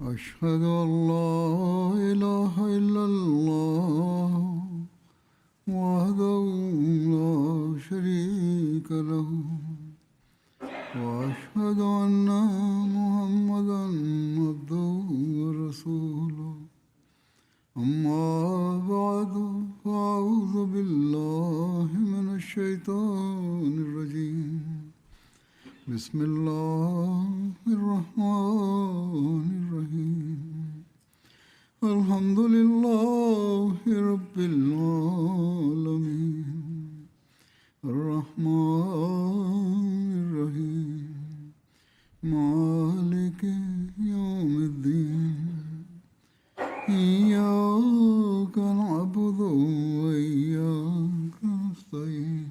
أشهد أن لا إله إلا الله وحده لا شريك له وأشهد أن محمدا عبده ورسوله أما بعد فأعوذ بالله من الشيطان الرجيم بسم الله الرحمن الرحيم الحمد لله رب العالمين الرحمن الرحيم مالك يوم الدين إياك نعبد وإياك نستعين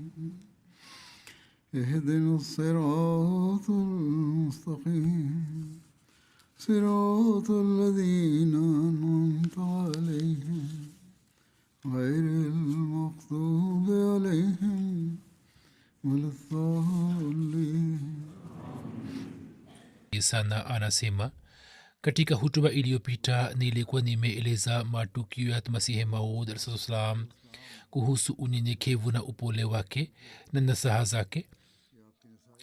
اهدنا الصراط المستقيم صراط الذين أنعمت عليهم غير المغضوب عليهم ولا الضالين. Sana anasema katika hutuba iliyopita nilikuwa nimeeleza matukio ya Masihi Maud alaihissalam kuhusu unyenyekevu na upole wake na nasaha zake.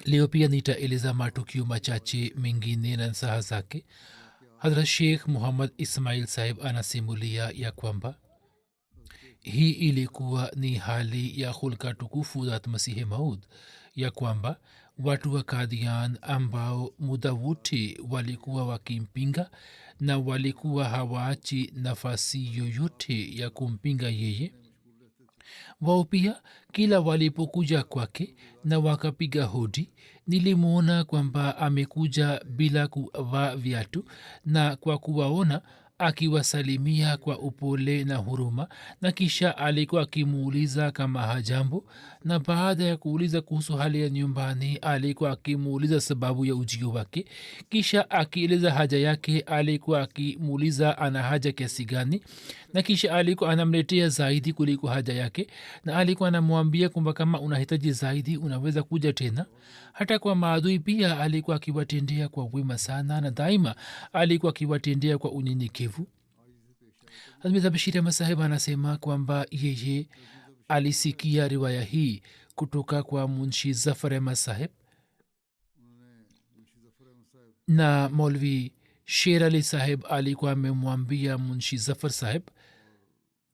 Leo pia nitaeleza matukio machache mengine na nasaha zake. Hazrat Sheikh Muhammad Ismail sahib anasimulia ya kwamba hii ilikuwa ni hali ya hulka tukufu za Masihi Maud, ya kwamba watu wa Kadian ambao muda wote walikuwa wakimpinga na walikuwa hawaachi nafasi yoyote ya kumpinga yeye, wao pia kila walipokuja kwake na wakapiga hodi, nilimwona kwamba amekuja bila kuvaa viatu, na kwa kuwaona akiwasalimia kwa upole na huruma, na kisha alikuwa akimuuliza kama hajambo, na baada ya kuuliza kuhusu hali ya nyumbani alikuwa akimuuliza sababu ya ujio wake, kisha akieleza haja yake alikuwa akimuuliza ana haja kiasi gani, na kisha alikuwa anamletea zaidi kuliko haja yake, na alikuwa anamwambia kwamba kama unahitaji zaidi unaweza kuja tena. Hata kwa maadui pia alikuwa akiwatendea kwa wema sana, na daima alikuwa akiwatendea kwa unyenyekevu. Hazrat Bashir Ahmad sahib anasema kwamba yeye alisikia riwaya hii kutoka kwa Munshi Zafar Ahmad sahib, na Maulvi Sher Ali sahib alikuwa amemwambia Munshi Zafar sahib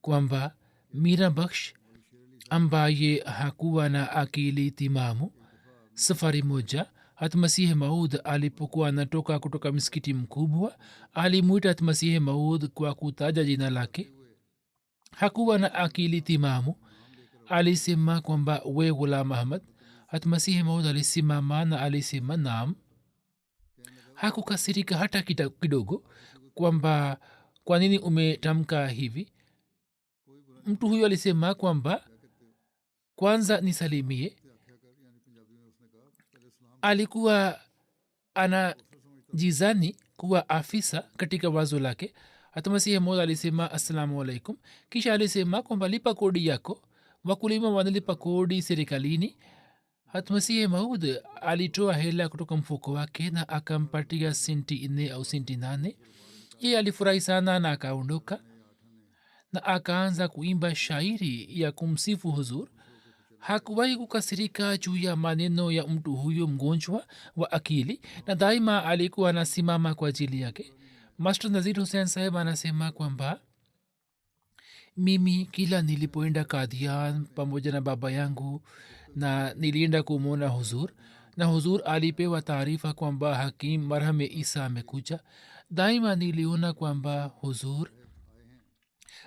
kwamba Mira Bakhsh ambaye hakuwa na akili timamu, safari moja Hatmasihi Maud alipokuwa anatoka kutoka msikiti mkubwa alimwita Hatmasihi Maud kwa kutaja jina lake. Hakuwa na akili timamu, alisema kwamba we Ghulam Ahmad. Hatmasihi Maud alisimama na alisema naam. Hakukasirika hata kidogo kwamba kwa nini umetamka hivi. Mtu huyo alisema kwamba kwanza nisalimie. Alikuwa anajizani kuwa afisa katika wazo lake. Hata Masihi Maud alisema assalamu alaikum, kisha alisema kwamba lipa kodi yako, wakulima wanalipa kodi serikalini. Hata Masihi Maud alitoa hela kutoka mfuko wake na akampatia senti 4 au senti 8. Yeye alifurahi sana na akaondoka na akaanza kuimba shairi ya kumsifu huzur. Hakuwahi kukasirika juu ya maneno ya mtu huyo mgonjwa wa akili, na daima alikuwa anasimama kwa ajili yake. Master Nazir Hussain sahib anasema kwamba mimi kila nilipoenda Kadian pamoja na baba yangu na nilienda kumwona huzur, na huzur alipewa taarifa kwamba Hakim Marhame Isa amekuja, daima niliona kwamba huzur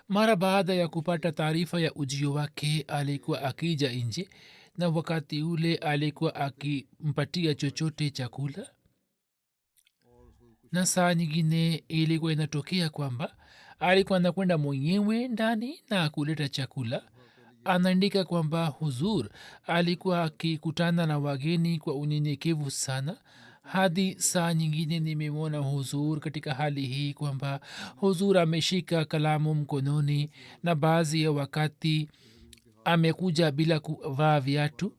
mara baada ya kupata taarifa ya ujio wake alikuwa akija nje, na wakati ule alikuwa akimpatia chochote chakula, na saa nyingine ilikuwa inatokea kwamba alikuwa anakwenda mwenyewe ndani na kuleta chakula. Anaandika kwamba huzur alikuwa akikutana na wageni kwa unyenyekevu sana, hadi saa nyingine nimemwona huzur katika hali hii kwamba huzur ameshika kalamu mkononi, na baadhi ya wakati amekuja bila kuvaa viatu.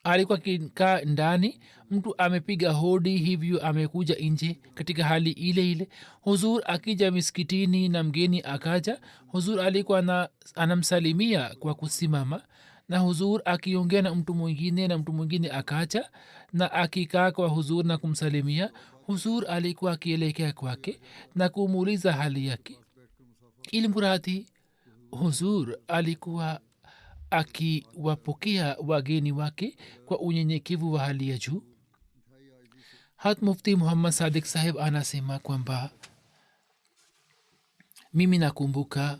alikuwa akikaa ndani, mtu amepiga hodi hivyo amekuja nje katika hali ile ile. Huzur akija miskitini na mgeni akaja, huzur alikuwa anamsalimia kwa kusimama, na huzur akiongea na mtu mwingine akaja na akikaa kwa huzur na kumsalimia. Huzur alikuwa akielekea kwake na kumuuliza hali yake. Ilmuradi huzur alikuwa akiwapokea wageni wake kwa unyenyekevu wa hali ya juu. Hat mufti muhammad sadik saheb anasema kwamba mimi nakumbuka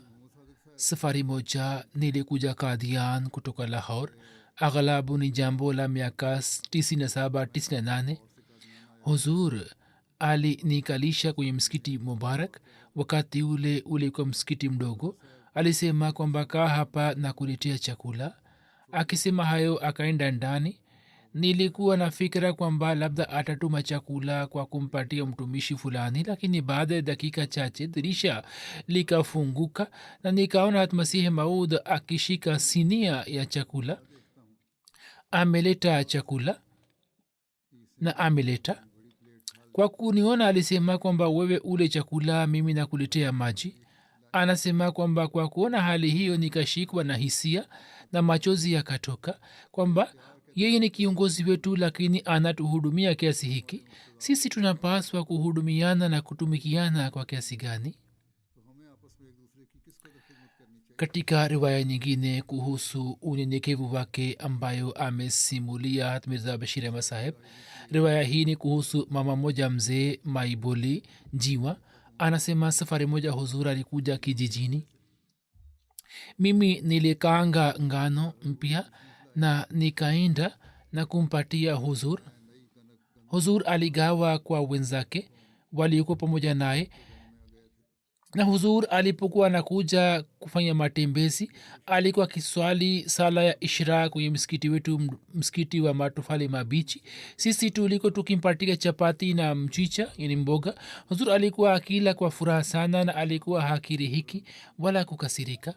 safari moja nilikuja Kadian kutoka Lahore. Aghalabu ni jambo la miaka 97 98. Huzur alinikalisha kwenye msikiti Mubarak. Wakati ule ulikuwa msikiti mdogo. Alisema kwamba kaa hapa na kuletea chakula. Akisema hayo akaenda ndani. Nilikuwa na fikira kwamba labda atatuma chakula kwa kumpatia mtumishi fulani, lakini baada ya dakika chache dirisha likafunguka na nikaona Hatmasihi Maud akishika sinia ya chakula. Ameleta chakula na ameleta. Kwa kuniona alisema kwamba wewe ule chakula, mimi nakuletea maji. Anasema kwamba kwa kuona hali hiyo nikashikwa na hisia na machozi yakatoka, kwamba yeye ni kiongozi wetu lakini anatuhudumia kiasi hiki. Sisi tunapaswa kuhudumiana na kutumikiana kwa kiasi gani? Katika riwaya nyingine kuhusu unyenyekevu wake ambayo amesimulia Hat Mirza Bashir Ahmad Saheb, riwaya hii ni kuhusu mama moja mzee Maiboli Jiwa. Anasema safari moja huzur alikuja kijijini. Mimi nilikaanga ngano mpya na nikaenda na kumpatia huzur. Huzur aligawa kwa wenzake waliokuwa pamoja naye, na huzur alipokuwa anakuja kufanya matembezi alikuwa kiswali sala ya ishra kwenye msikiti wetu, msikiti wa matofali mabichi. Sisi tuliko tukimpatia chapati na mchicha, yani mboga. Huzur alikuwa akila kwa furaha sana na alikuwa hakirihiki wala kukasirika.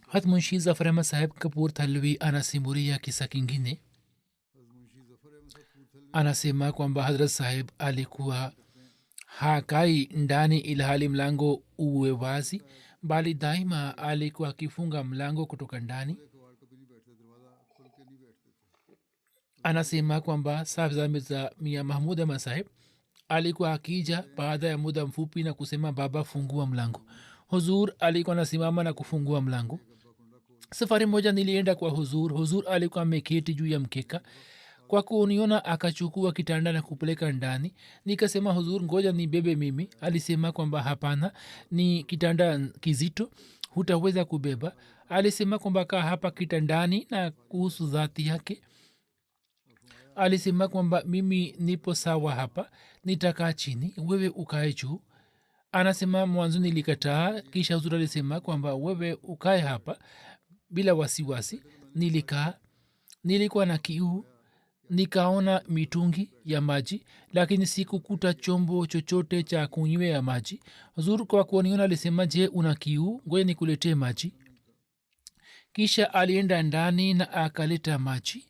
Hat Munshi Zafar Ahmad Saheb Kapur Thalwi anasimulia kisa kingine. Anasema kwamba Hazrat Saheb alikuwa hakai ndani ilhali mlango uwe wazi, bali daima alikuwa akifunga mlango kutoka ndani. Anasema kwamba Sahibzada Mirza Mia Mahmud Ahmad Saheb alikuwa akija baada ya muda mfupi na kusema, baba fungua mlango. Huzur alikuwa anasimama na kufungua mlango. Safari moja nilienda kwa huzur. Huzur alikuwa ameketi juu ya mkeka. Kwa kuniona akachukua kitanda na kupeleka ndani. Nikasema, huzur, ngoja ni bebe mimi. Alisema kwamba hapana, ni kitanda kizito, hutaweza kubeba. Alisema kwamba kaa hapa kitandani, na kuhusu dhati yake alisema kwamba mimi nipo sawa hapa, nitakaa chini, wewe ukae juu. Anasema mwanzo nilikataa, kisha huzur alisema kwamba wewe ukae hapa bila wasiwasi. Nilikaa, nilikuwa na kiu, nikaona mitungi ya maji, lakini sikukuta chombo chochote cha kunywea maji. Huzur kwa kuniona alisema, je, una kiu? Ngoja nikuletee maji. Kisha alienda ndani na akaleta maji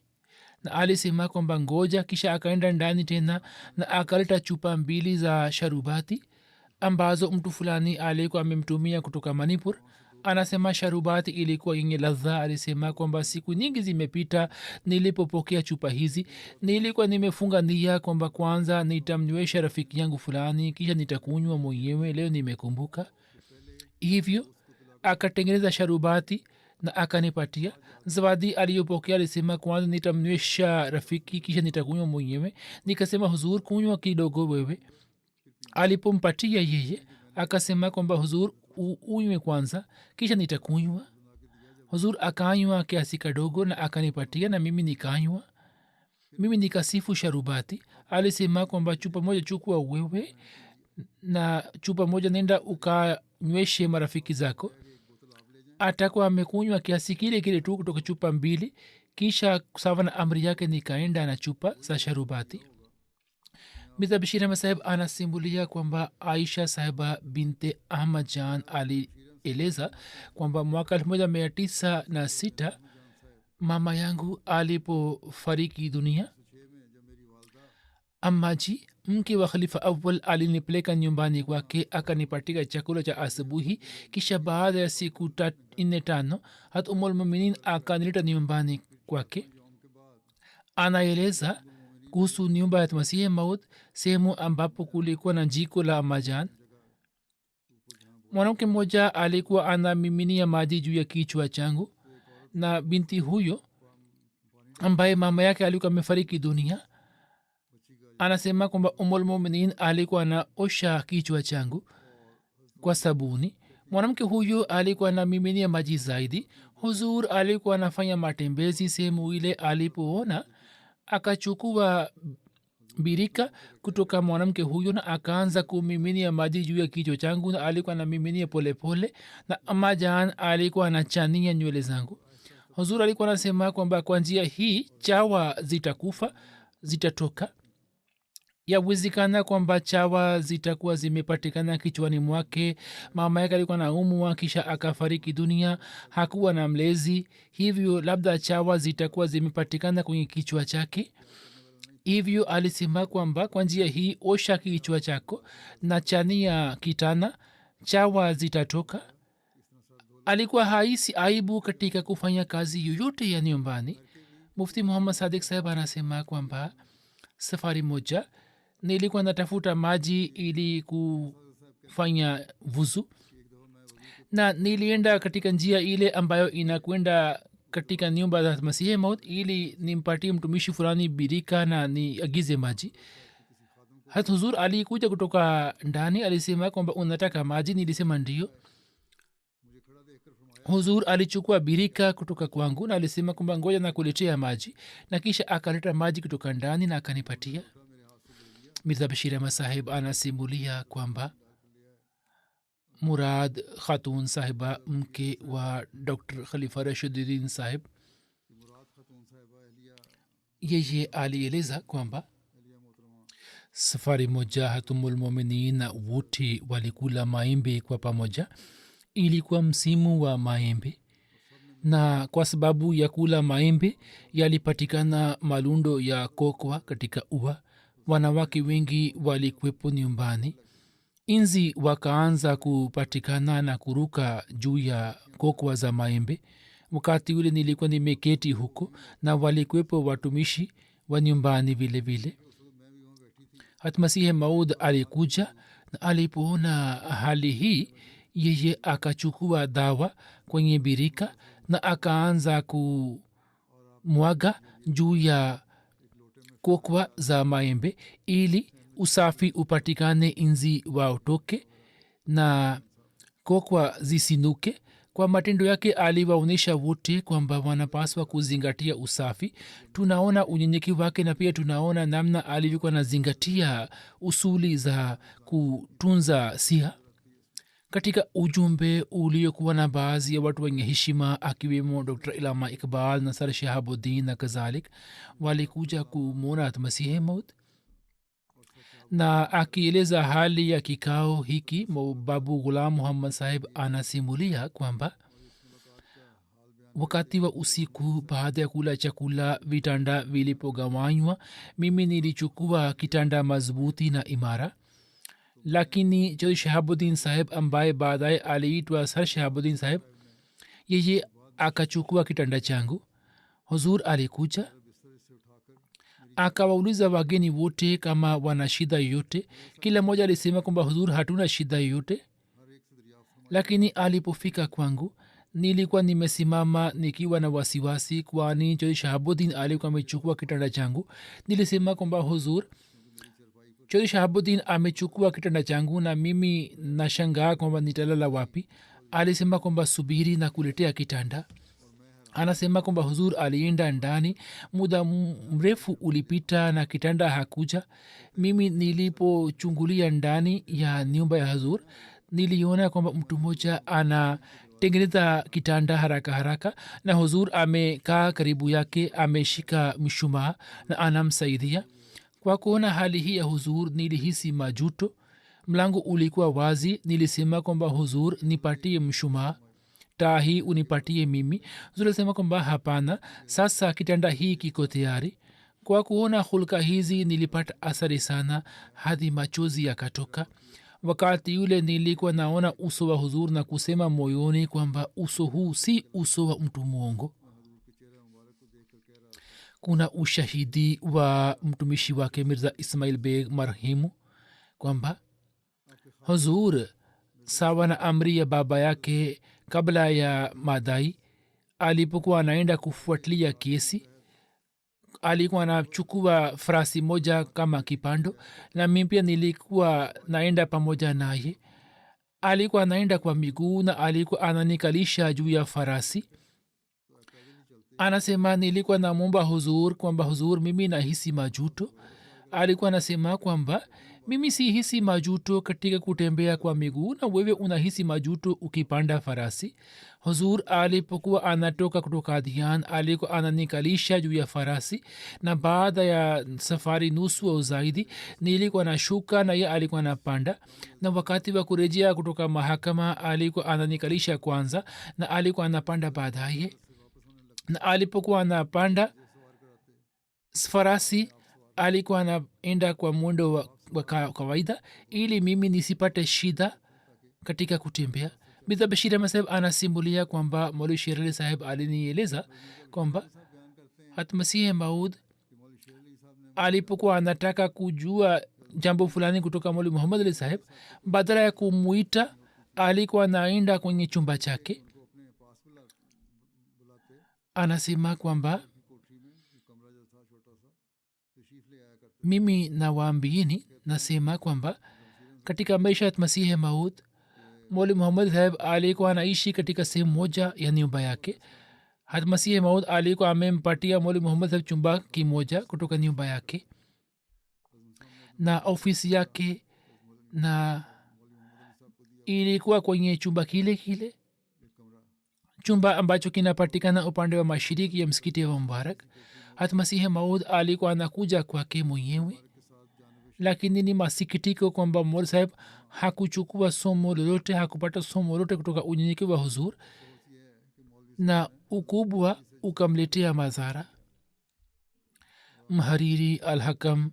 na alisema kwamba ngoja. Kisha akaenda ndani tena na akaleta chupa 2 za sharubati ambazo mtu fulani alikuwa amemtumia kutoka Manipur. Anasema sharubati ilikuwa yenye ladha. Alisema kwamba siku nyingi zimepita nilipopokea chupa hizi, nilikuwa nimefunga nia kwamba kwanza nitamnywesha rafiki yangu fulani, kisha nitakunywa mwenyewe. Leo nimekumbuka hivyo. Akatengeneza sharubati na akanipatia. Zawadi aliyopokea alisema, kwanza nitamnywesha rafiki, kisha nitakunywa mwenyewe. Nikasema, huzur, kunywa kidogo wewe. Alipompatia yeye akasema kwamba, huzur, unywe kwanza, kisha nitakunywa. Huzur akanywa kiasi kadogo na akanipatia, na mimi nikanywa. Mimi nikasifu sharubati. Alisema kwamba chupa moja chukua wewe na chupa moja nenda ukanyweshe marafiki zako. Atakuwa amekunywa kiasi kile kile tu kutoka chupa 2. Kisha sawa na amri yake nikaenda na chupa za sharubati. Mirza Bashir Ahmad Saheb anasimulia kwamba Aisha Sahiba binte Ahmad Jan anaeleza kwamba mwaka 1906 mama yangu alipofariki dunia, amaji mke wa khalifa awal alinipeleka nyumbani kwake, akanipatika chakula cha asubuhi. Kisha baada ya siku 4-5 hat umulmuminin akanileta nyumbani kwake. Anaeleza kuhusu nyumba ya masihi maud, sehemu ambapo kulikuwa na jiko la amajan. Mwanamke mmoja alikuwa anamiminia maji juu ya kichwa changu, na binti huyo ambaye mama yake alikuwa amefariki dunia anasema kwamba umulmuminin alikuwa anaosha kichwa changu kwa sabuni. Mwanamke huyo alikuwa anamiminia maji zaidi. Huzur alikuwa anafanya matembezi sehemu ile. Alipoona akachukua birika kutoka mwanamke huyo na akaanza kumiminia maji juu ya kichwa changu, na alikuwa anamiminia polepole, na amajan alikuwa anachania nywele zangu. Huzur alikuwa anasema kwamba kwa njia hii chawa zitakufa, zitatoka. Yawezekana kwamba chawa zitakuwa zimepatikana kichwani mwake. Mama yake alikuwa na umwa kisha akafariki dunia, hakuwa na mlezi, hivyo labda chawa zitakuwa zimepatikana kwenye kichwa chake. Hivyo alisema kwamba kwa njia hii osha kichwa chako na chania kitana, chawa zitatoka. Alikuwa haisi aibu katika kufanya kazi yoyote ya nyumbani. Mufti Muhammad Sadiq saheb anasema kwamba safari moja nilikuwa natafuta maji ili kufanya vuzu, na nilienda katika njia ile ambayo inakwenda katika nyumba za masihi maud ili nimpatie mtumishi fulani birika na niagize maji. Hat huzur alikuja kutoka ndani, alisema kwamba unataka maji? Nilisema ndio. Huzur alichukua birika kutoka kwangu na alisema kwamba ngoja nakuletea maji, na kisha akaleta maji kutoka ndani na akanipatia. Mirza Bashir Ahmad sahib anasimulia kwamba Murad Khatun sahiba, mke wa Dr. Khalifa Rashiduddin sahib, yeye alieleza kwamba safari moja hatumulmuminin na wote walikula maembe kwa pamoja. Ilikuwa msimu wa maembe, na kwa sababu ya kula maembe yalipatikana malundo ya kokwa katika ua. Wanawake wengi walikwepo nyumbani. Inzi wakaanza kupatikana na kuruka juu ya kokwa za maembe. Wakati ule nilikuwa nimeketi huko, na walikwepo watumishi wa nyumbani vile vile. Hatmasihi maud alikuja, na alipoona hali hii yeye akachukua dawa kwenye birika na akaanza kumwaga juu ya kokwa za maembe ili usafi upatikane, inzi waotoke na kokwa zisinuke. Kwa matendo yake aliwaonyesha wote kwamba wanapaswa kuzingatia usafi. Tunaona unyenyekevu wake, na pia tunaona namna alivyokuwa anazingatia usuli za kutunza siha. Katika ujumbe uliokuwa na baadhi ya watu wenye heshima akiwemo Dr. Ilama Iqbal, Nasar Shahabuddin na kadhalik, walikuja kumwona Masihi Maud. Na akieleza hali ya kikao hiki, Babu Ghulam Muhammad sahib anasimulia kwamba wakati wa usiku baada ya kula chakula, vitanda vilipogawanywa, mimi nilichukua kitanda madhubuti na imara, lakini Chaudhry Shahabuddin sahib ambaye baadaye aliitwa Sar Shahabuddin sahib, yeye akachukua kitanda changu. Huzur alikuja akawauliza wageni wote kama wana shida yoyote. Kila mmoja alisema kwamba huzur, hatuna shida yoyote. Lakini alipofika kwangu, nilikuwa nimesimama nikiwa na wasiwasi, kwani Chaudhry Shahabuddin alikuwa amechukua kitanda changu. Nilisema kwamba huzur, Chaudhry Shahabuddin amechukua kitanda changu na mimi nashangaa kwamba nitalala wapi. Alisema kwamba subiri na kuletea kitanda. Anasema kwamba huzur alienda ndani, muda mrefu ulipita na kitanda hakuja. Mimi nilipochungulia ndani ya nyumba ya huzur, niliona kwamba mtu mmoja anatengeneza kitanda haraka haraka, na huzur amekaa karibu yake, ameshika mshumaa na anamsaidia. Kwa kuona hali hii ya huzur, nilihisi majuto. mlango ulikuwa wazi. Nilisema kwamba huzur, nipatie mshumaa, taa hii unipatie mimi. Huzur alisema kwamba hapana, sasa kitanda hii kiko tayari. Kwa kuona hulka hizi nilipata athari sana hadi machozi yakatoka. Wakati yule nilikuwa naona uso wa huzur na kusema moyoni kwamba uso huu si uso wa mtu mwongo. Kuna ushahidi wa mtumishi wake Mirza Ismail Beg marhimu kwamba huzur sawa na amri ya baba yake kabla ya madai, alipokuwa anaenda kufuatilia kesi, alikuwa anachukua farasi moja kama kipando, na mimi pia nilikuwa naenda pamoja naye. Alikuwa anaenda kwa miguu na alikuwa ananikalisha juu ya farasi. Anasema nilikuwa namwomba huzur kwamba huzur, mimi nahisi majuto. Alikuwa anasema kwamba mimi si hisi majuto katika kutembea kwa miguu na wewe unahisi majuto ukipanda farasi. Huzur alipokuwa anatoka kutoka Adhian alikuwa ananikalisha juu ya farasi, na baada ya safari nusu au zaidi nilikuwa nashuka na ye alikuwa anapanda, na wakati wa kurejea kutoka mahakama alikuwa ananikalisha kwanza na alikuwa anapanda baadaye. Na alipokuwa anapanda farasi alikuwa anaenda kwa mwendo wa kawaida ili mimi nisipate shida katika kutembea. Mirza Bashir Ahmad Saheb anasimulia kwamba Maulvi Sher Ali Saheb alinieleza kwamba Hatmasihi Maud alipokuwa anataka kujua jambo fulani kutoka Maulvi Muhammad Ali Saheb, badala ya kumuita alikuwa anaenda kwenye chumba chake. Anasema kwamba mimi nawaambieni, nasema kwamba katika maisha ya Masihi Maud Maulvi Muhammad Saheb alikuwa anaishi katika sehemu moja ya nyumba yake. Masihi Maud alikuwa amempatia Maulvi Muhammad Saheb chumba kimoja kutoka nyumba yake na ofisi yake, na ilikuwa kwenye chumba kile kile, chumba ambacho kinapatikana upande wa mashariki ya msikiti wa Mubarak. Masihi Maud alikuwa anakuja kwake mwenyewe, lakini ni masikitiko kwamba Maulvi Saheb hakuchukua somo lolote, hakupata somo lolote kutoka unyenyekevu wa huzur, na ukubwa ukamletea madhara. Mhariri Al-Hakam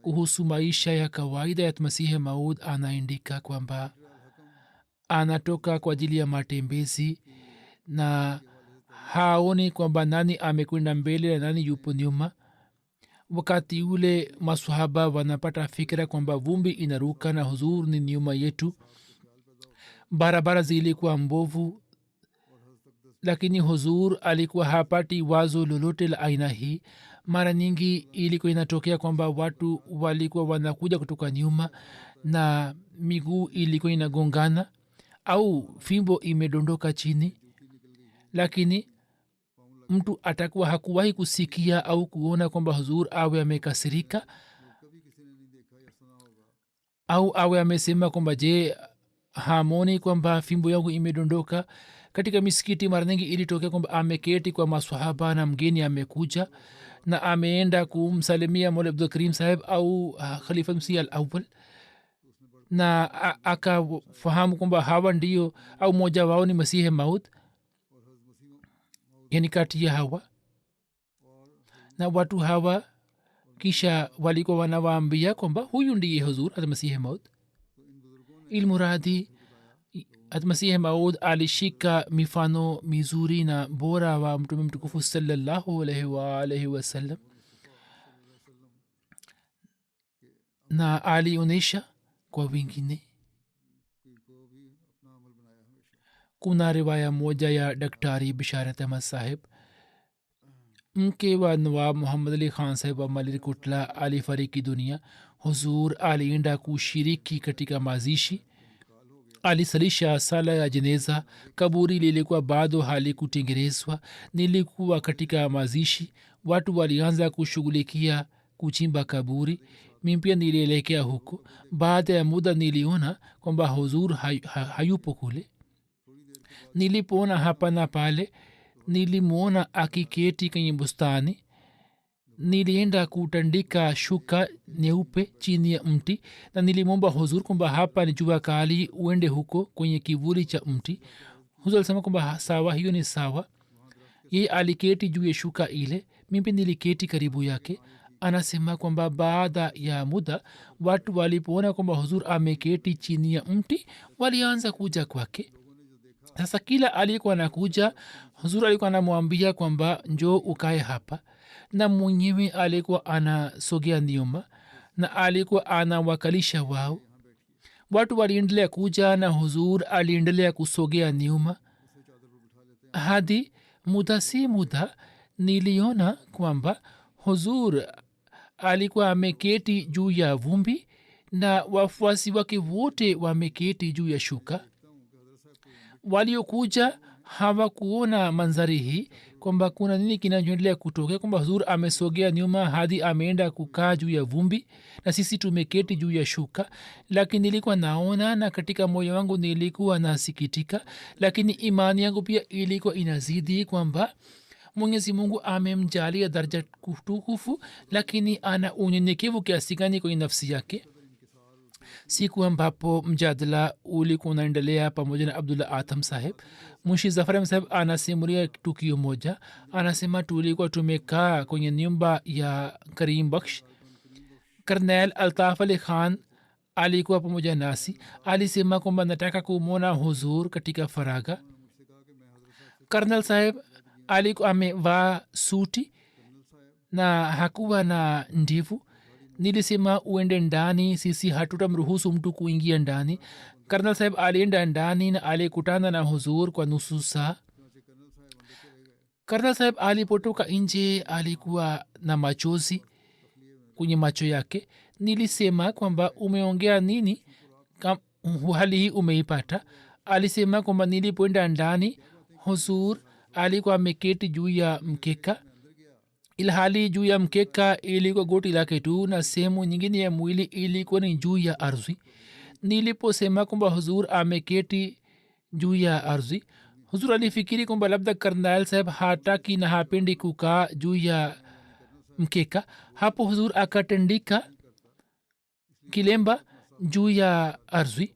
kuhusu maisha ya kawaida ya Masihi Maud anaandika kwamba anatoka kwa ajili ya matembezi na haoni kwamba nani amekwenda mbele na nani yupo nyuma. Wakati ule maswahaba wanapata fikira kwamba vumbi inaruka na huzur ni nyuma yetu. Barabara zilikuwa mbovu, lakini huzur alikuwa hapati wazo lolote la aina hii. Mara nyingi ilikuwa inatokea kwamba watu walikuwa wanakuja kutoka nyuma na miguu ilikuwa inagongana au fimbo imedondoka chini, lakini mtu atakuwa hakuwahi kusikia au kuona kwamba huzur awe amekasirika au awe amesema kwamba je, hamoni kwamba fimbo yangu imedondoka. Katika misikiti mara nyingi ilitokea kwamba ameketi kwa maswahaba na mgeni amekuja na ameenda kumsalimia Maulvi Abdul Karim Saheb au Khalifa Masihi al-Awwal, na akafahamu kwamba hawa ndio au moja wao ni Masihi Maud, yani kati ya hawa na watu hawa. Kisha walikuwa wanawaambia kwamba huyu ndiye huzur Masihi Maud. Ilmuradi Masihi Maud alishika mifano mizuri na bora wa Mtume mtukufu sallallahu alaihi wasallam, na alionyesha kwa wengine. Kuna riwaya moja ya Daktari Bisharat Ahmad Saheb, mke wa Nawab Muhammad Ali Khan Saheb wa Malikutla, alifariki dunia. Huzur alienda kushiriki katika mazishi, alisalisha sala ya jeneza. Kaburi lilikuwa bado halikutengenezwa. Nilikuwa katika mazishi, watu walianza kushughulikia kuchimba kaburi. Mimi pia nilielekea huko. Baada ya muda niliona kwamba huzur hayupo kule. Nilipoona hapa na pale, nilimwona akiketi kwenye bustani nilienda kutandika shuka nyeupe chini ya mti na nilimwomba huzur kwamba hapa ni jua kali, uende huko kwenye kivuli cha mti. Huzur alisema kwamba sawa, hiyo ni sawa. Yeye aliketi juu ya shuka ile, mimi niliketi karibu yake. Anasema kwamba baada ya muda watu walipoona kwamba huzur ameketi chini ya mti walianza kuja kwake. Sasa kila alikuwa anakuja huzur alikuwa anamwambia kwamba njoo ukae hapa, na mwenyewe alikuwa anasogea nyuma na alikuwa anawakalisha wao. watu waliendelea kuja na huzur aliendelea kusogea nyuma hadi muda si muda niliona kwamba huzur alikuwa ameketi juu ya vumbi na wafuasi wake wote wameketi juu ya shuka. waliokuja hawakuona manzari hii kwamba kuna nini kinachoendelea kutokea, kwamba huzur amesogea nyuma hadi ameenda kukaa juu ya vumbi na sisi tumeketi juu ya shuka. Lakini nilikuwa naona na katika moyo wangu nilikuwa nasikitika, lakini imani yangu pia ilikuwa inazidi kwamba mwenyezi mungu amemjalia daraja tukufu, lakini ana unyenyekevu kiasi gani kwenye nafsi yake. siku ambapo mjadala ulikuwa unaendelea pamoja na abdullah atam saheb, munshi zafar saheb anasimulia tukio moja. Anasema tulikuwa tumekaa kwenye nyumba ya karim baksh. karnel altaf ali khan alikuwa pamoja nasi. alisema kwamba nataka kumwona huzur katika faraga. karnel saheb alikuwa amevaa suti na hakuwa na ndivu. nilisema uende ndani, sisi hatutamruhusu mtu kuingia ndani. karnal saheb alienda ndani na alikutana na huzur kwa nusu saa. karnal saheb alipotoka nje alikuwa na machozi kwenye macho yake. nilisema kwamba umeongea nini, hali hii umeipata? alisema kwamba nilipoenda ndani huzur alikuwa ameketi juu ya mkeka, ilhali juu ya mkeka ilikuwa goti lake tu na sehemu nyingine ya mwili ilikuwa ni juu ya ardhi. niliposema kwamba huzur ameketi juu ya ardhi, huzur alifikiri kwamba labda karnail saheb hataki na hapendi kukaa juu ya mkeka. hapo huzur akatandika kilemba juu ya ardhi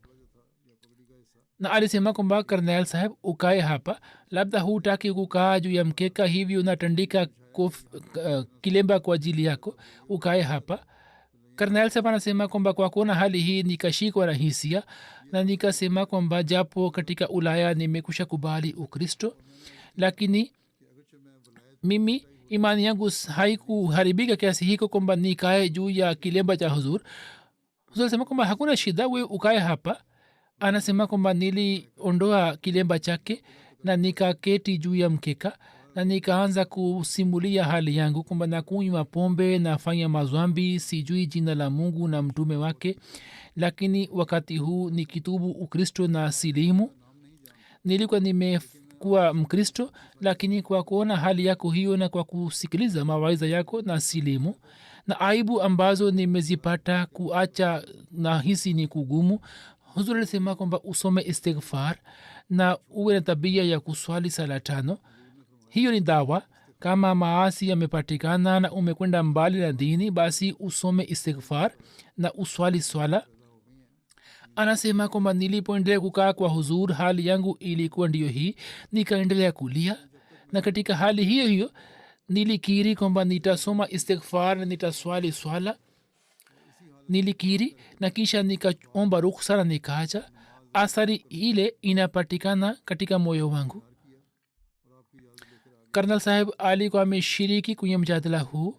na alisema kwamba karnail saheb ukae hapa, labda hutaki kukaa juu ya mkeka, hivi unatandika kilemba kwa ajili yako, ukae hapa. karnail saheb anasema kwamba kwa kuona hali hii nikashikwa na hisia na nikasema kwamba japo katika ulaya nimekusha kubali ukristo, lakini mimi imani yangu haikuharibika kiasi hiko kwamba nikae juu ya kilemba cha huzur. huzur alisema kwamba hakuna shida, we ukae hapa. anasema kwamba niliondoa kilemba chake na nikaketi juu ya mkeka na nikaanza kusimulia hali yangu kwamba nakunywa pombe, nafanya mazwambi, sijui jina la mungu na mtume wake, lakini wakati huu ni kitubu ukristo na silimu. nilikuwa nimekuwa mkristo, lakini kwa kuona hali yako hiyo na kwa kusikiliza mawaidha yako na silimu, na aibu ambazo nimezipata kuacha na hisi ni kugumu. huzur alisema kwamba usome istighfar na uwe na tabia ya kuswali sala 5. hiyo ni dawa. kama maasi yamepatikana na umekwenda mbali na dini, basi usome istighfar na uswali swala. anasema kwamba nilipoendelea kukaa kwa huzur hali yangu ilikuwa ndiyo hii, nikaendelea kulia, na katika hali hiyo hiyo nilikiri kwamba nitasoma istighfar na nitaswali swala. nilikiri na kisha nikaomba rukhsa na nikaacha. athari ile inapatikana katika moyo wangu. karnal saheb alikuwa ameshiriki kwenye mjadala huu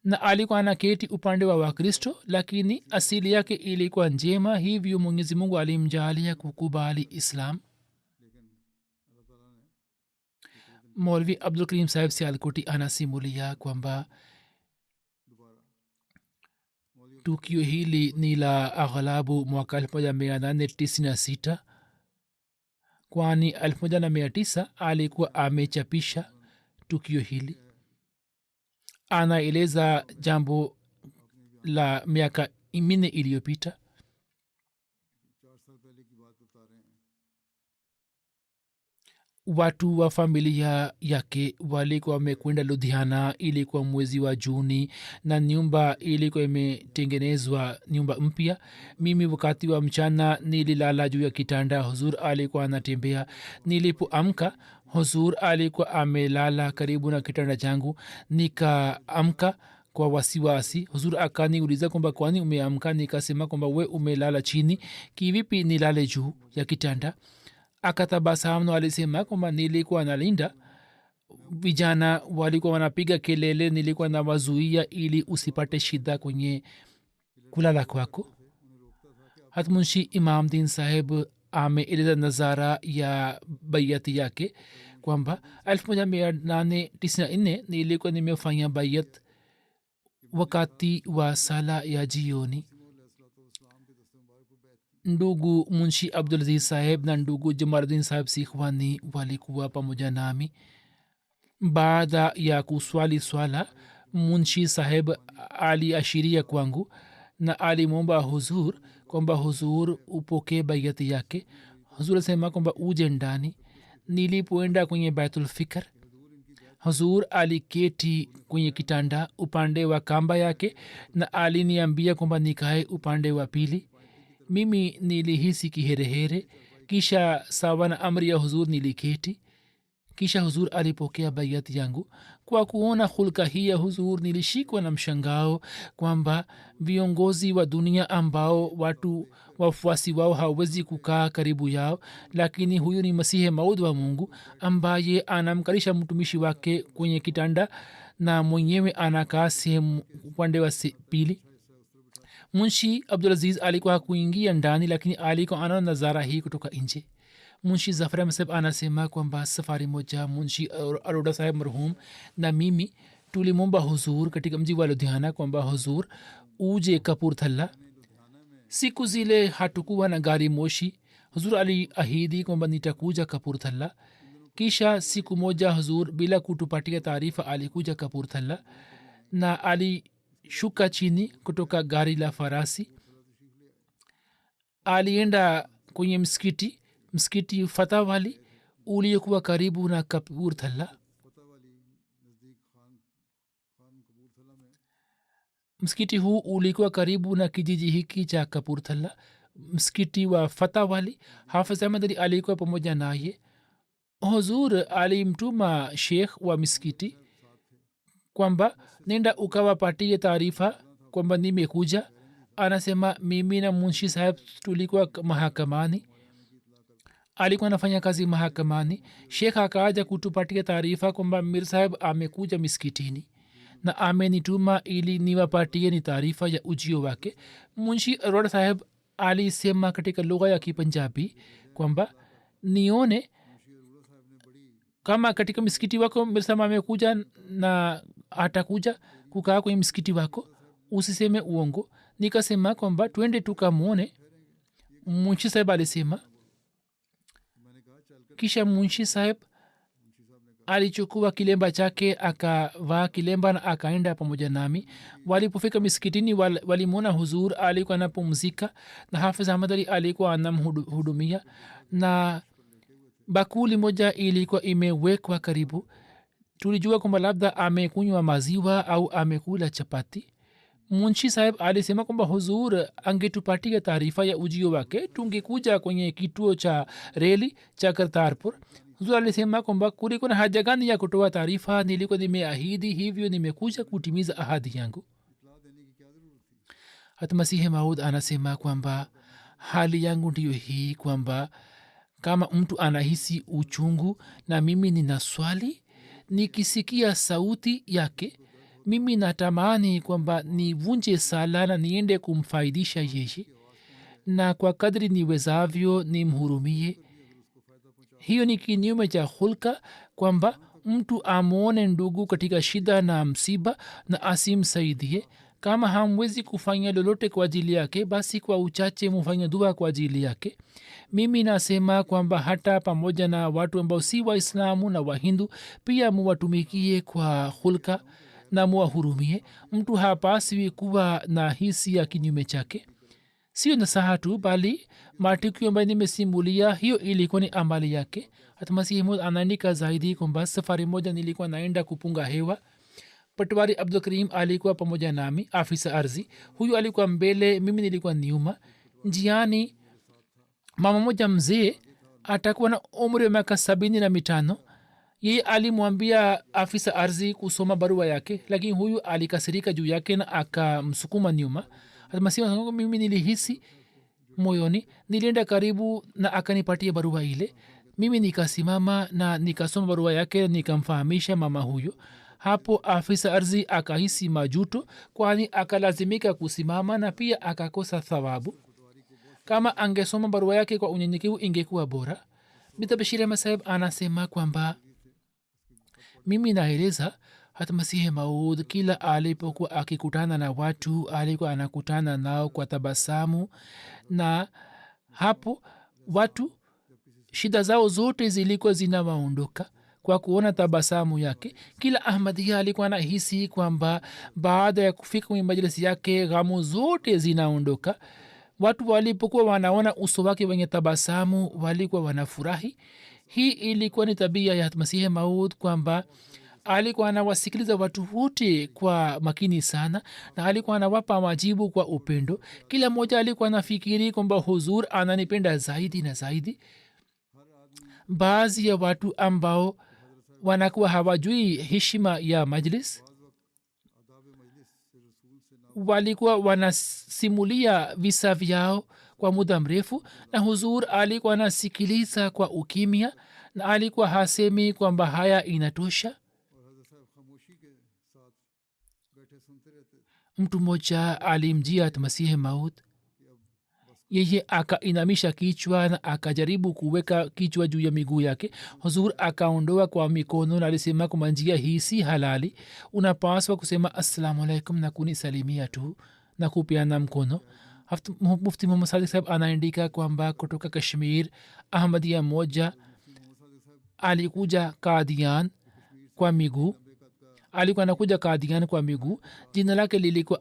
na alikuwa anaketi upande wa wakristo, lakini asili yake ilikuwa njema, hivyo mwenyezi mungu alimjalia kukubali islam. molvi abdul karim saheb sialkoti anasimulia kwamba tukio hili ni la aghalabu mwaka 1896, kwani 1900 alikuwa amechapisha tukio hili. anaeleza jambo la miaka 4 iliyopita. watu wa familia yake walikuwa wamekwenda ludhiana. ilikuwa mwezi wa Juni na nyumba ilikuwa imetengenezwa nyumba mpya. mimi wakati wa mchana nililala juu ya kitanda. huzur alikuwa anatembea. nilipoamka huzur alikuwa amelala karibu na kitanda changu. nikaamka kwa wasiwasi. huzur akaniuliza kwamba kwani umeamka? nikasema kwamba we umelala chini, kivipi nilale juu ya kitanda? akatabasamu. alisema kwamba nilikuwa nalinda, vijana walikuwa wanapiga kelele, nilikuwa na wazuia ili usipate shida kwenye kulala kwako. hatmunshi imam din saheb ameeleza nazara ya bayati yake kwamba 1894 nilikuwa nimefanya bayat wakati wa sala ya jioni. ndugu munshi abdulaziz saheb na ndugu jamaluddin saheb sikhwani walikuwa pamoja nami. baada ya kuswali swala, munshi saheb aliashiria kwangu na alimwomba huzur kwamba huzur upokee bayati yake. huzur alisema kwamba uje ndani. nilipoenda kwenye baitulfikr, huzur aliketi kwenye kitanda upande wa kamba yake na aliniambia kwamba nikae upande wa pili. mimi nilihisi kiherehere, kisha sawa na amri ya huzur niliketi. kisha huzur alipokea bayati yangu. kwa kuona hulka hii ya huzur nilishikwa na mshangao kwamba viongozi wa dunia ambao watu wafuasi wao hawezi kukaa karibu yao, lakini huyu ni masihi maud wa mungu ambaye anamkalisha mtumishi wake kwenye kitanda na mwenyewe anakaa sehemu upande wa pili. munshi abdulaziz alikuwa hakuingia ndani, lakini alikuwa anaona nazara hii kutoka nje. munshi zafar ahmed saheb anasema kwamba safari moja munshi aroda saheb marhum na mimi tulimwomba huzur katika mji wa ludhiana kwamba huzur uje kapurthalla. siku zile hatukuwa na gari moshi. huzur aliahidi kwamba nitakuja kapurthalla. kisha siku moja huzur bila kutupatia taarifa alikuja kapurthalla na alishuka chini kutoka gari la farasi. alienda kwenye msikiti fatawali uliokuwa karibu na kapurthalla. msikiti huu ulikuwa karibu na kijiji hiki cha kapurthalla, msikiti wa fatawali. hafidh ahmad ali alikuwa pamoja naye. huzur alimtuma shekh wa misikiti kwamba nenda ukawapatie taarifa kwamba nimekuja. anasema mimi na munshi saheb tulikuwa mahakamani, alikuwa anafanya kazi mahakamani. shekh akaja kutupatia taarifa kwamba mir saheb amekuja miskitini na amenituma ili niwapatie ni taarifa ya ujio wake. munshi arora saheb alisema katika lugha ya kipanjabi kwamba nione kama katika misikiti wako mir saheb amekuja na atakuja kukaa kwenye msikiti wako, usiseme uongo. nikasema kwamba twende tukamwone. munshi saheb alisema. kisha munshi saheb alichukua kilemba chake akavaa kilemba na akaenda pamoja nami. walipofika misikitini walimwona huzur alikuwa anapumzika na hafidh ahmad ali alikuwa anamhudumia na bakuli moja ilikuwa imewekwa karibu. tulijua kwamba labda amekunywa maziwa au amekula chapati. munshi saheb alisema kwamba huzur angetupatia taarifa ya ujio wake, tungekuja kwenye kituo cha reli cha kartarpur. huzur alisema kwamba kulikuwa na haja gani ya kutoa taarifa, nilikuwa nimeahidi, hivyo nimekuja kutimiza ahadi yangu. hata masihi maud anasema kwamba hali yangu ndiyo hii kwamba kama mtu anahisi uchungu na mimi nina swali, nikisikia sauti yake mimi natamani kwamba nivunje sala na niende kumfaidisha yeye, na kwa kadri niwezavyo nimhurumie. hiyo ni kinyume cha hulka kwamba mtu amwone ndugu katika shida na msiba na asimsaidie. kama hamwezi kufanya lolote kwa ajili yake, basi kwa uchache mufanya dua kwa ajili yake. mimi nasema kwamba hata pamoja na watu ambao si waislamu na wahindu pia muwatumikie kwa hulka na muwahurumie. mtu hapaswi kuwa na hisi ya kinyume chake. sio nasaha tu bali matukio ambayo nimesimulia hiyo ilikuwa ni amali yake. hata masihi maud anaandika zaidi kwamba safari moja nilikuwa naenda kupunga hewa. patwari abdul karim alikuwa pamoja nami, afisa ardhi. huyu alikuwa mbele, mimi nilikuwa nyuma. njiani mama moja mzee atakuwa na umri wa miaka 75. yeye alimwambia afisa ardhi kusoma barua yake, lakini huyu alikasirika juu yake na akamsukuma nyuma. mimi nilihisi moyoni, nilienda karibu na akanipatia barua ile. mimi nikasimama na nikasoma barua yake, nikamfahamisha mama huyo. hapo afisa ardhi akahisi majuto, kwani akalazimika kusimama na pia akakosa thawabu. kama angesoma barua yake kwa unyenyekevu ingekuwa bora. Bishir Ahmad Saheb anasema kwamba mimi naeleza hata Masihi Maud kila alipokuwa akikutana na watu alikuwa anakutana nao kwa tabasamu, na hapo watu shida zao zote zilikuwa zinawaondoka kwa kuona tabasamu yake. kila ahmadia alikuwa anahisi kwamba baada ya kufika kwenye majlisi yake ghamu zote zinaondoka. watu walipokuwa wanaona uso wake wenye tabasamu walikuwa wanafurahi. hii ilikuwa ni tabia ya Masihi Maud kwamba alikuwa anawasikiliza watu wote kwa makini sana na alikuwa anawapa majibu kwa upendo. kila mmoja alikuwa anafikiri kwamba huzur ananipenda zaidi na zaidi. baadhi ya watu ambao wanakuwa hawajui heshima ya majlis walikuwa wanasimulia visa vyao kwa muda mrefu, na huzur alikuwa anasikiliza kwa ukimya na alikuwa hasemi kwamba haya inatosha. mtu mmoja alimjia Masihi Maud. yeye akainamisha kichwa na akajaribu kuweka kichwa juu ya miguu yake. huzur akaondoa kwa mikono na alisema kwamba njia hii si halali, unapaswa kusema assalamu alaikum na kunisalimia tu na kupeana mkono. mufti Muhammad Sadiq Saheb anaandika kwamba kutoka Kashmir ahmadia moja alikuja Kadian kwa miguu. alikuwa anakuja Kadian kwa miguu. jina lake lilikuwa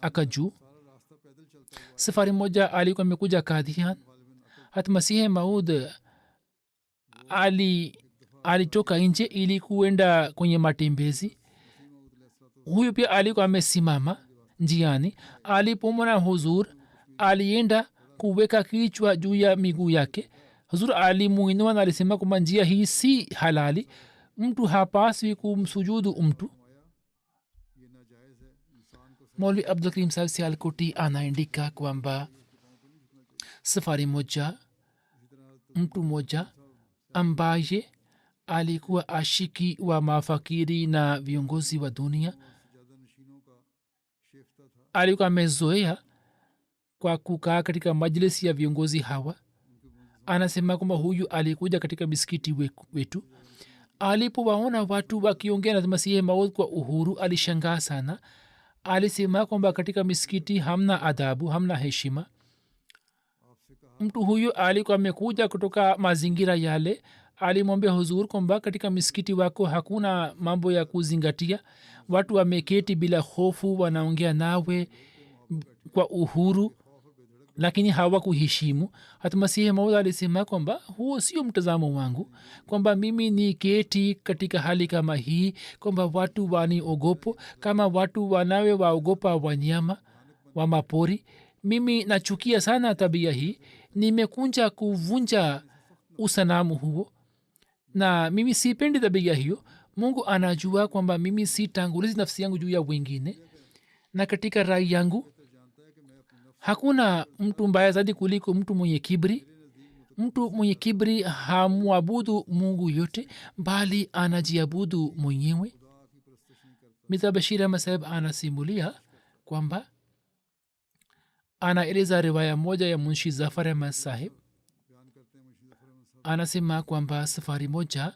Akaju. safari moja alikuwa amekuja Kadian. hata Masihi Maud alitoka nje ili kuenda kwenye matembezi. huyu pia alikuwa amesimama njiani. alipomwona huzur alienda kuweka kichwa juu ya miguu yake. huzur alimuinua na alisema kwamba njia hii si halali, mtu hapaswi kumsujudu mtu. Maulvi Abdul Karim Saheb Sialkoti anaandika kwamba safari moja mtu moja ambaye alikuwa ashiki wa mafakiri na viongozi wa dunia alikuwa amezoea kwa kukaa katika majlisi ya viongozi hawa. anasema kwamba huyu alikuja katika misikiti wetu. alipowaona watu wakiongea na Masihi Maud kwa uhuru alishangaa sana. alisema kwamba katika misikiti hamna adabu, hamna heshima. mtu huyu alikuwa amekuja kutoka mazingira yale. alimwambia huzur kwamba katika misikiti wako hakuna mambo ya kuzingatia, watu wameketi bila hofu, wanaongea nawe kwa uhuru, lakini hawakuheshimu. hata Masihi Maud alisema kwamba huo sio mtazamo wangu, kwamba mimi ni keti katika hali kama hii kwamba watu waniogopo kama watu wanawe waogopa wanyama wa mapori. mimi nachukia sana tabia hii, nimekunja kuvunja usanamu huo na mimi sipendi tabia hiyo. mungu anajua kwamba mimi sitangulizi nafsi yangu juu ya wengine, na katika rai yangu hakuna mtu mbaya zaidi kuliko mtu mwenye kibri. mtu mwenye kibri hamwabudu mungu yote bali anajiabudu mwenyewe. Mirza Bashir Ahmad Saheb anasimulia kwamba anaeleza riwaya moja ya Munshi Zafar Ahmad Saheb. anasema kwamba safari moja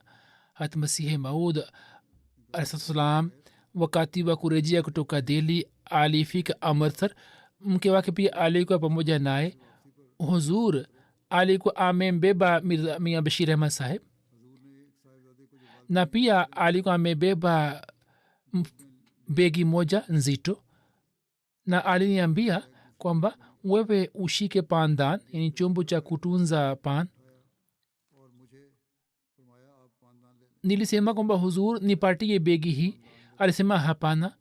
hat Masihi Maud alaihissalam wakati wa kurejea kutoka Delhi alifika Amritsar. mke wake pia alikuwa pamoja naye. huzur alikuwa amembeba Mirza Bashir Ahmad Saheb na pia alikuwa amebeba begi moja nzito, na aliniambia kwamba wewe ushike pandan, yani chombo cha kutunza pan. Nilisema kwamba huzur nipatie begi hii. Alisema hapana.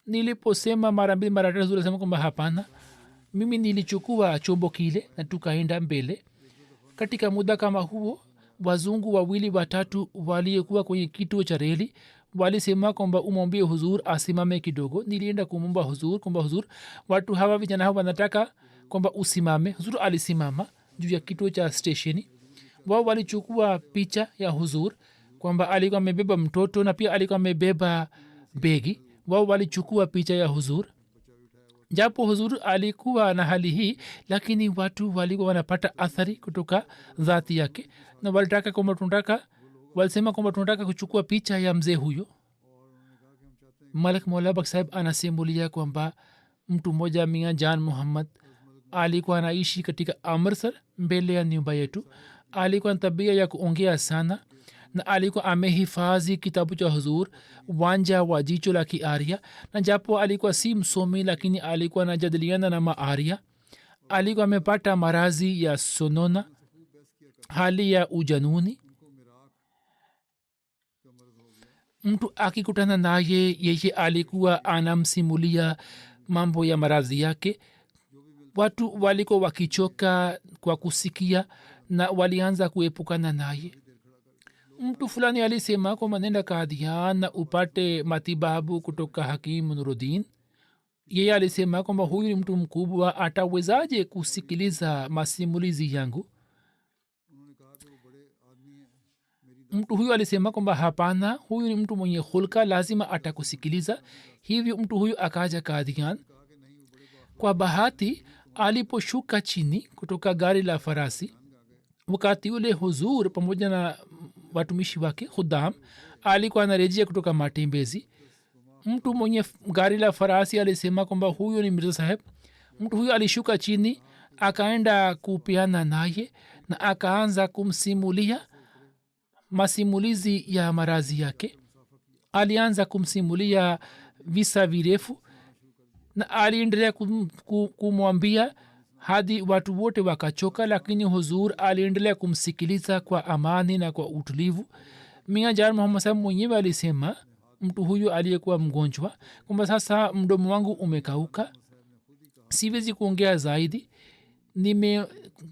Niliposema mara mbili mara tatu, huzur alisema kwamba hapana. Mimi nilichukua chombo kile na tukaenda mbele. Katika muda kama huo, wazungu wawili watatu waliokuwa kwenye kituo cha reli walisema kwamba umwambie huzur asimame kidogo. Nilienda kumwomba huzur kwamba huzur, watu hawa vijana hawa wanataka kwamba usimame. Huzur alisimama juu ya kituo cha stesheni. Wao walichukua picha ya huzur kwamba alikuwa amebeba mtoto na pia alikuwa amebeba begi. Wao walichukua picha ya huzur. Japo huzur alikuwa na hali hii, lakini watu walikuwa wanapata athari kutoka dhati yake na walitaka kwamba tunataka, walisema kwamba tunataka kuchukua picha ya mzee huyo. Malik Maula Baksh Saheb anasimulia kwamba mtu mmoja Mia Jan Muhammad alikuwa anaishi katika Amritsar mbele ya nyumba yetu. Alikuwa na tabia ya kuongea sana na alikuwa amehifadhi kitabu cha huzur wanja wa jicho la kiaria, na japo alikuwa si msomi lakini alikuwa anajadiliana na maaria. Alikuwa amepata marazi ya sonona, hali ya ujanuni. Mtu akikutana naye, yeye alikuwa anamsimulia mambo ya marazi yake. Watu walikuwa wakichoka kwa kusikia na walianza kuepukana naye. Mtu fulani alisema kwamba nenda Kadian na upate matibabu kutoka Hakim Nuruddin. Yeye alisema kwamba huyu ni mtu mkubwa, atawezaje kusikiliza masimulizi yangu? Mtu huyu alisema kwamba hapana, huyu ni mtu mwenye hulka, lazima atakusikiliza. Hivyo mtu huyu akaja Kadian. Kwa bahati aliposhuka chini kutoka gari la farasi, wakati ule huzur pamoja na watumishi wake khudam alikuwa anarejea kutoka matembezi. Mtu mwenye gari la farasi alisema kwamba huyu ni Mirza Saheb. Mtu huyu alishuka chini, akaenda kupeana naye na akaanza kumsimulia masimulizi ya marazi yake. Alianza kumsimulia visa virefu na aliendelea kumwambia hadi watu wote wakachoka, lakini huzur aliendelea kumsikiliza kwa amani na kwa utulivu. Mia Jar Muhammad Saheb mwenyewe alisema, mtu huyu aliyekuwa mgonjwa, kwamba sasa mdomo wangu umekauka, siwezi kuongea zaidi,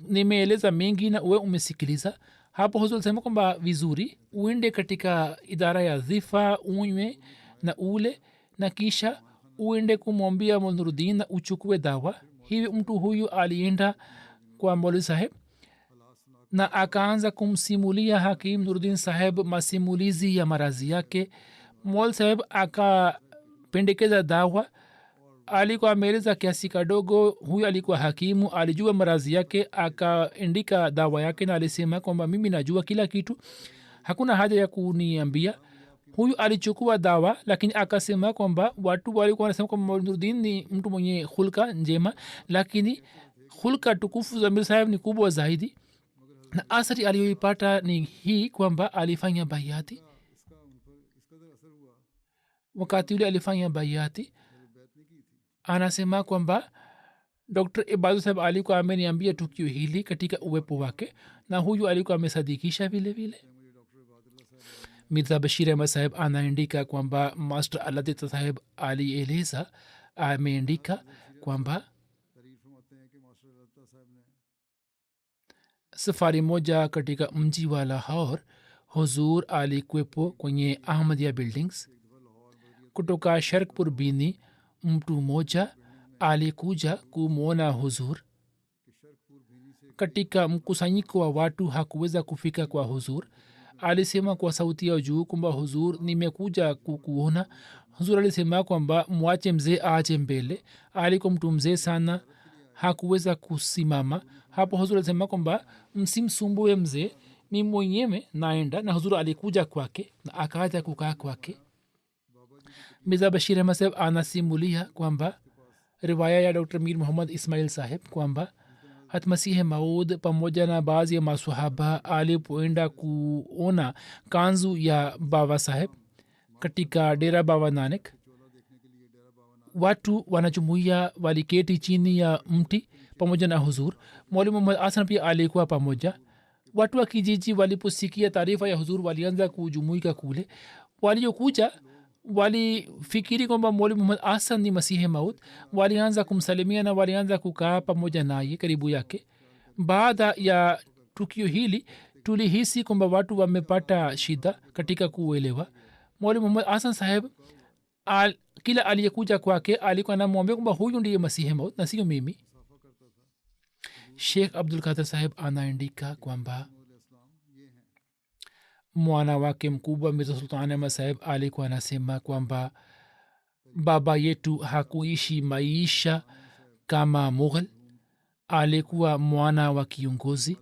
nimeeleza mengi na uwe umesikiliza. Hapo huzur alisema kwamba vizuri, uende katika idara ya dhifa, unywe na ule, na kisha uende kumwambia Nuruddin na uchukue dawa. Hivi mtu huyu alienda kwa Maulvi Saheb na akaanza kumsimulia Hakim Nuruddin Saheb masimulizi ya marazi yake. Maulvi Saheb akapendekeza dawa. Alikuwa ameeleza kiasi kadogo. Huyu alikuwa hakimu, alijua marazi yake, akaandika dawa yake na alisema kwamba mimi najua kila kitu, hakuna haja ya kuniambia. Huyu alichukua dawa, lakini akasema kwamba watu walikuwa wanasema kwamba Nuruddin ni mtu mwenye hulka njema, lakini hulka tukufu za Mir Saheb ni kubwa zaidi, na asari aliyoipata ni hii kwamba alifanya bayati. Wakati ule alifanya bayati, anasema kwamba Dr. Ibadu Saheb alikuwa ameniambia tukio hili katika uwepo wake, na huyu alikuwa amesadikisha vile vile. Mirza Bashir Ahmad Saheb anaandika kwamba Master Aladita Saheb alieleza, ameandika kwamba safari moja katika mji wa Lahore, huzur alikuwepo kwenye Ahmadiyya Buildings. Kutoka Sharkpur Bini mtu mmoja alikuja kumwona huzur. Katika mkusanyiko wa watu hakuweza kufika kwa huzur. Alisema kwa sauti ya juu kwamba huzur, nimekuja kukuona. Huzur alisema kwamba mwache mzee aje mbele. Alikuwa mtu mzee sana, hakuweza kusimama. Hapo huzur alisema kwamba msimsumbue mzee, mi mwenyewe naenda. Na huzur alikuja kwake na akaja kukaa kwake. Mirza Bashir Ahmad Saheb anasimulia kwamba riwaya ya Dr. Mir Muhammad Ismail Saheb kwamba Hatmasihi Maud pamoja na baadhi ya maswahaba alipoenda kuona kanzu ya Baba Saheb katika Dera Baba Nanak, watu wanajumuia waliketi chini ya mti pamoja na huzur. mwalimu muhammad hasan pia alikuwa pamoja. watu wa kijiji waliposikia taarifa ya huzur walianza kujumuika kule. waliokuja walifikiri kwamba mwalimu muhammad hasan ni masihi maud. walianza kumsalimia na walianza kukaa pamoja naye karibu yake. baada ya tukio hili tulihisi kwamba watu wamepata shida katika kuelewa. mwalimu muhammad hasan saheb kila aliyekuja kwake alikuwa namwambia kwamba huyu ndiye masihi maud na sio mimi. Sheikh Abdul Qadir saheb anaandika kwamba mwana wake mkubwa Mirza Sultan Ahmad saheb alikuwa anasema kwamba baba yetu hakuishi maisha kama Mughal, alikuwa mwana wa kiongozi,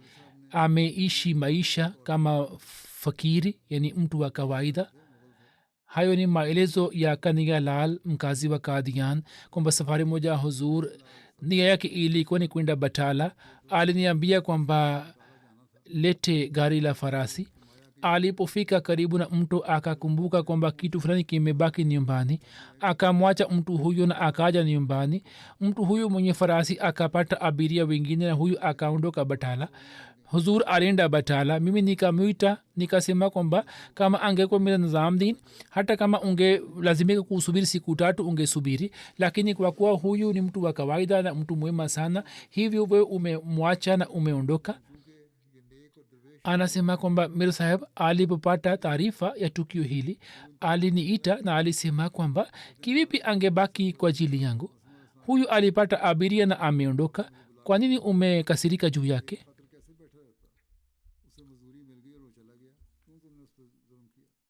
ameishi maisha kama fakiri, yani mtu wa kawaida. hayo ni maelezo ya Kaniga Lal, mkazi wa Kadian, kwamba safari moja huzur nia yake ilikuwa ni kwenda Batala. aliniambia kwamba lete gari la farasi. alipofika karibu na mto akakumbuka kwamba kitu fulani kimebaki nyumbani. akamwacha mtu huyo na akaja nyumbani. mtu huyo mwenye farasi akapata abiria wengine na huyu akaondoka Batala. huzur alienda Batala. mimi nikamwita nikasema kwamba kama angekuwa mira Nizamuddin, hata kama unge lazimika kusubiri siku 3 ungesubiri, lakini kwa kuwa huyu ni mtu wa kawaida na mtu mwema sana, hivyo wewe umemwacha na umeondoka. anasema kwamba Mir Saheb alipopata taarifa ya tukio hili aliniita na alisema kwamba kivipi angebaki kwa ajili yangu. huyu alipata abiria na ameondoka, kwa nini umekasirika juu yake?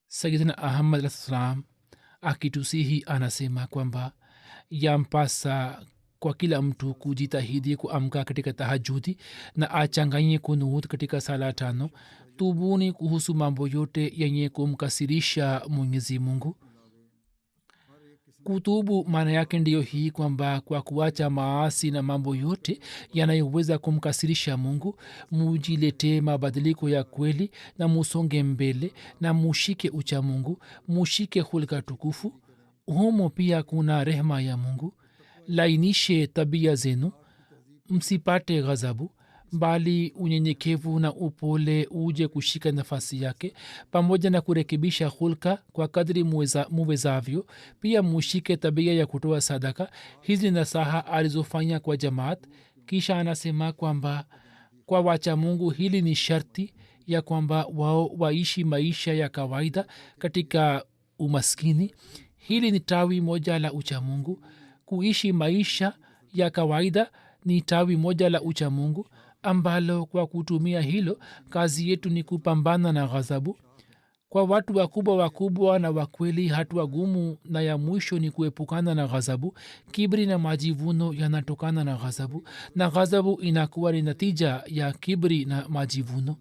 Sayyidina Ahmad alayhi salam akitusihi anasema kwamba yampasa kwa kila mtu kujitahidi kuamka katika tahajudi na achanganye kunut katika sala 5. tubuni kuhusu mambo yote yenye kumkasirisha Mwenyezi Mungu. kutubu maana yake ndiyo hii kwamba kwa kuacha maasi na mambo yote yanayoweza kumkasirisha Mungu, mujiletee mabadiliko ya kweli na musonge mbele na mushike ucha Mungu, mushike hulka tukufu. humo pia kuna rehema ya Mungu. lainishe tabia zenu, msipate ghadhabu, bali unyenyekevu na upole uje kushika nafasi yake, pamoja na kurekebisha hulka kwa kadri muwezavyo. pia mushike tabia ya kutoa sadaka. hizi nasaha alizofanya kwa jamaat. kisha anasema kwamba kwa wacha Mungu hili ni sharti ya kwamba wao waishi maisha ya kawaida katika umaskini. hili ni tawi moja la uchamungu. kuishi maisha ya kawaida ni tawi moja la uchamungu ambalo kwa kutumia hilo kazi yetu ni kupambana na ghadhabu. kwa watu wakubwa na wakweli, hatua gumu na ya mwisho ni kuepukana na ghadhabu. kibri na majivuno yanatokana na ghadhabu, na ghadhabu inakuwa ni natija ya kibri na majivuno,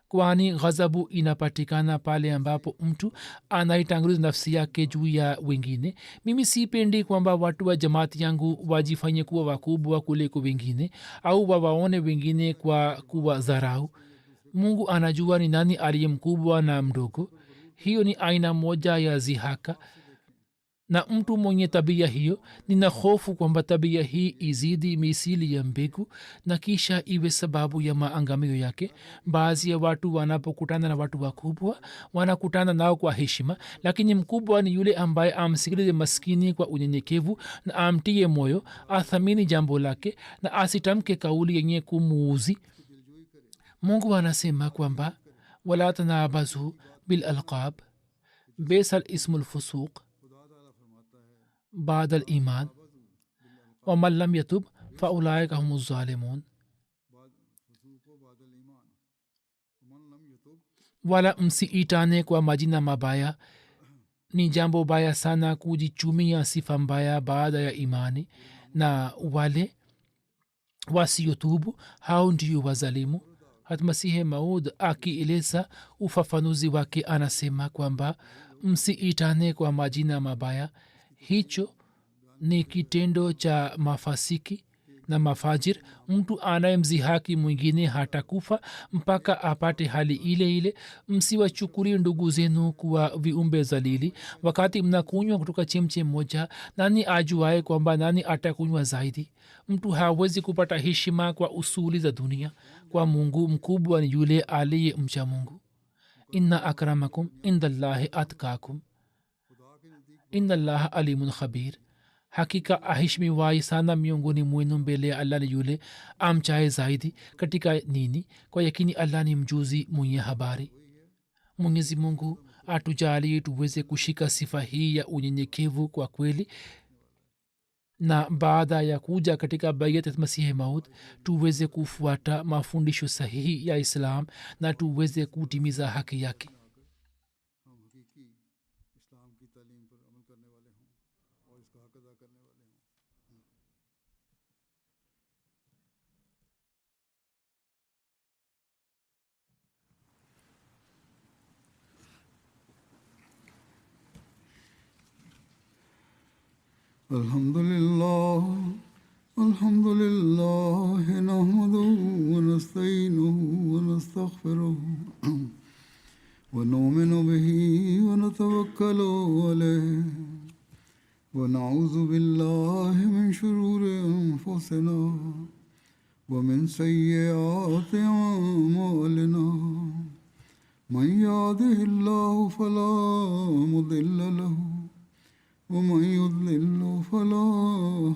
kwani ghadhabu inapatikana pale ambapo mtu anaitanguliza nafsi yake juu ya wengine. mimi sipendi kwamba watu wa jamaati yangu wajifanye kuwa wakubwa kuliko wengine au wawaone wengine kwa kuwa dharau. Mungu anajua ni nani aliye mkubwa na mdogo. hiyo ni aina moja ya zihaka, na mtu mwenye tabia hiyo nina hofu kwamba tabia hii izidi misili ya mbegu na kisha iwe sababu ya maangamio yake. baadhi ya watu wanapokutana na watu wakubwa wanakutana nao kwa heshima, lakini mkubwa ni yule ambaye amsikilize maskini kwa unyenyekevu na amtie moyo, athamini jambo lake na asitamke kauli yenye kumuuzi. Mungu anasema kwamba wala tanabazu bil alqab besal ismul fusuq بعد الإيمان ومن لم يتب فأولئك هم الظالمون. wala msiitane kwa majina mabaya. ni jambo baya sana kujichumia sifa mbaya baada ya imani, na wale wasiotubu hao ndio wazalimu. hatmasihe maud akieleza ufafanuzi wake anasema kwamba msiitane kwa majina mabaya. hicho ni kitendo cha mafasiki na mafajir. mtu anayemzihaki mwingine hatakufa mpaka apate hali ile ile. msiwachukulie ndugu zenu kuwa viumbe zalili. wakati mnakunywa kutoka chemche moja, nani ajuae kwamba nani atakunywa zaidi? mtu hawezi kupata heshima kwa usuli za dunia. kwa mungu mkubwa ni yule aliye mcha mungu. inna akramakum indallahi atkakum innallaha alimun khabir. hakika aheshimiwayi sana miongoni mwenu mbele ya allah ni yule amchaye zaidi katika nini. kwa yakini allah ni mjuzi mwenye habari. mwenyezi mungu atujalie tuweze kushika sifa hii ya unyenyekevu kwa kweli, na baada ya kuja katika bayat masihi maut tuweze kufuata mafundisho sahihi ya islam na tuweze kutimiza haki yake. Alhamdulillah nahmaduhu wa nasta'inuhu wa nastaghfiruh wa nu'minu bihi wa natawakkalu alayhi wa na'udhu billahi min shururi anfusina wa min sayyiati a'malina. man yahdihillahu fala mudilla lahu ومن يضلل فلا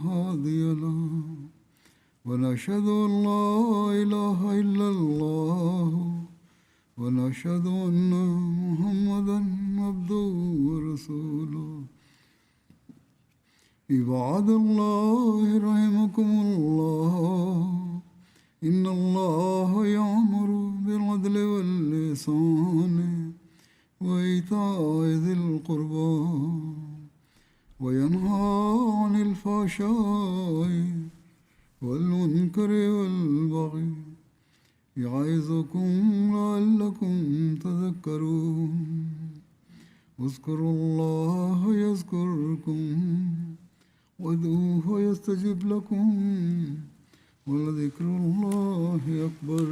هادي له ونشهد أن لا إله إلا الله ونشهد أن محمدا عبده ورسوله. عباد الله رحمكم الله إن الله يأمر بالعدل والإحسان وإيتاء ذي القربى وينهى عن الفحشاء والمنكر والبغي يعظكم لعلكم تذكرون. اذكروا الله يذكركم وادعوه يستجب لكم ولذكر الله أكبر.